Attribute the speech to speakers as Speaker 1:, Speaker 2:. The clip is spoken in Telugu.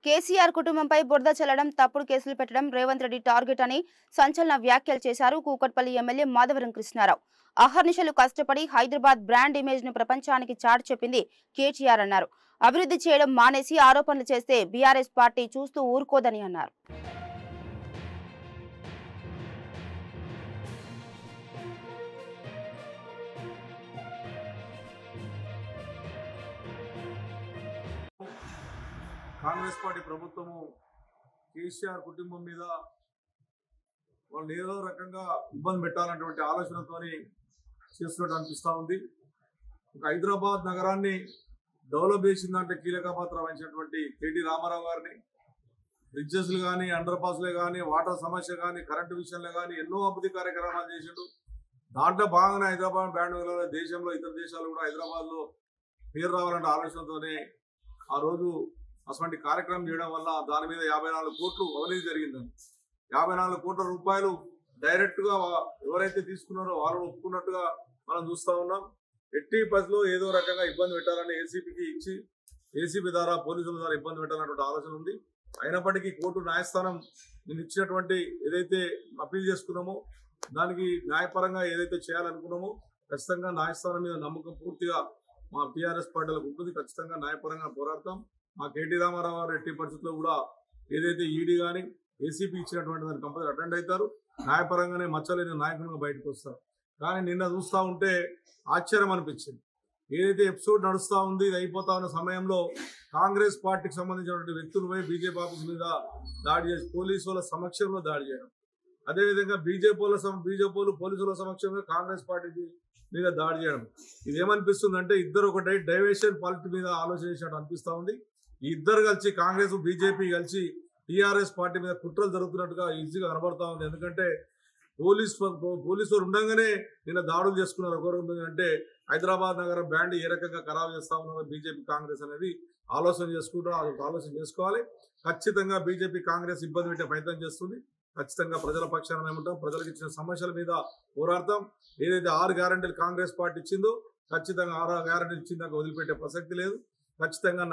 Speaker 1: కేసీఆర్ కుటుంబంపై బురద చల్లడం, తప్పుడు కేసులు పెట్టడం రేవంత్ రెడ్డి టార్గెట్ అని సంచలన వ్యాఖ్యలు చేశారు కూకట్పల్లి ఎమ్మెల్యే మాధవరం కృష్ణారావు. అహర్నిశలు కష్టపడి హైదరాబాద్ బ్రాండ్ ఇమేజ్ ను ప్రపంచానికి చాటి చెప్పింది కేటీఆర్ అన్నారు. అభివృద్ధి చేయడం మానేసి ఆరోపణలు చేస్తే బీఆర్ఎస్ పార్టీ చూస్తూ ఊరుకోదని అన్నారు.
Speaker 2: కాంగ్రెస్ పార్టీ ప్రభుత్వము కేసీఆర్ కుటుంబం మీద వాళ్ళు ఏదో రకంగా ఇబ్బంది పెట్టాలన్నటువంటి ఆలోచనతోని చేస్తున్నట్టు అనిపిస్తూ ఉంది. ఒక హైదరాబాద్ నగరాన్ని డెవలప్ చేసిందంటే కీలక పాత్ర వహించినటువంటి కేటీ రామారావు గారిని బ్రిడ్జెస్లు కానీ, అండర్ పాస్లే కానీ, వాటర్ సమస్య కానీ, కరెంటు విషయంలో కానీ ఎన్నో అభివృద్ధి కార్యక్రమాలు చేసిండు. దాంట్లో భాగంగా హైదరాబాద్ బ్రాండ్ వెళ్ళాలి, దేశంలో ఇతర దేశాలు కూడా హైదరాబాద్లో పేరు రావాలనే ఆలోచనతోనే ఆ రోజు అటువంటి కార్యక్రమం చేయడం వల్ల దాని మీద 54 కోట్లు అవినీతి జరిగిందని, 54 కోట్ల రూపాయలు డైరెక్ట్గా ఎవరైతే తీసుకున్నారో వాళ్ళు ఒప్పుకున్నట్టుగా మనం చూస్తూ ఉన్నాం. ఎట్టి పరిస్థితిలో ఏదో రకంగా ఇబ్బంది పెట్టాలని ఏసీపీకి ఇచ్చి ఏసీపీ ద్వారా పోలీసుల ద్వారా ఇబ్బంది పెట్టాలన్నటువంటి ఆలోచన ఉంది. అయినప్పటికీ కోర్టు న్యాయస్థానం నేను ఇచ్చినటువంటి ఏదైతే అప్పీల్ చేసుకున్నామో దానికి న్యాయపరంగా ఏదైతే చేయాలనుకున్నామో ఖచ్చితంగా న్యాయస్థానం మీద నమ్మకం పూర్తిగా మా టీఆర్ఎస్ పార్టీలకు ఉంటుంది. ఖచ్చితంగా న్యాయపరంగా పోరాడతాం. మా కేటీ రామారావు గారు ఎట్టి పరిస్థితుల్లో కూడా ఏదైతే ఈడీ కానీ ఏసీపీ ఇచ్చినటువంటి దాన్ని కంపల్సరీ అటెండ్ అవుతారు. న్యాయపరంగానే మచ్చలేని నాయకులుగా బయటకు వస్తారు. కానీ నిన్న చూస్తూ ఉంటే ఆశ్చర్యం అనిపించింది. ఏదైతే ఎపిసోడ్ నడుస్తూ ఉంది, ఇది అయిపోతా ఉన్న సమయంలో కాంగ్రెస్ పార్టీకి సంబంధించినటువంటి వ్యక్తులపై బీజేపీ ఆఫీస్ మీద దాడి చేసి పోలీసుల సమక్షంలో దాడి చేయడం, అదేవిధంగా బీజేపీ పోలీసుల సమక్షంలో కాంగ్రెస్ పార్టీ మీద దాడి చేయడం, ఇదేమనిపిస్తుంది అంటే ఇద్దరు ఒక డైవర్షన్ పాలిటీ మీద ఆలోచన చేసినట్టు అనిపిస్తూ ఉంది. ఈ ఇద్దరు కలిసి కాంగ్రెస్ బీజేపీ కలిసి టీఆర్ఎస్ పార్టీ మీద కుట్రలు జరుగుతున్నట్టుగా ఈజీగా కనబడతా ఉంది. ఎందుకంటే పోలీసులు ఉండగానే నిన్న దాడులు చేసుకున్నారు. ఒకరు అంటే హైదరాబాద్ నగరం బ్రాండ్ ఏ రకంగా ఖరాబు చేస్తా ఉన్నారు బీజేపీ కాంగ్రెస్ అనేది ఆలోచన చేసుకోవాలి. ఖచ్చితంగా బీజేపీ కాంగ్రెస్ ఇబ్బంది పెట్టే ప్రయత్నం చేస్తుంది. ఖచ్చితంగా ప్రజల పక్షాన మేము ఉంటాం. ప్రజలకు ఇచ్చిన సమస్యల మీద పోరాడతాం. ఏదైతే 6 గ్యారెంటీలు కాంగ్రెస్ పార్టీ ఇచ్చిందో ఖచ్చితంగా 6 గ్యారెంటీలు ఇచ్చిందాక వదిలిపెట్టే ప్రసక్తి లేదు. ఖచ్చితంగా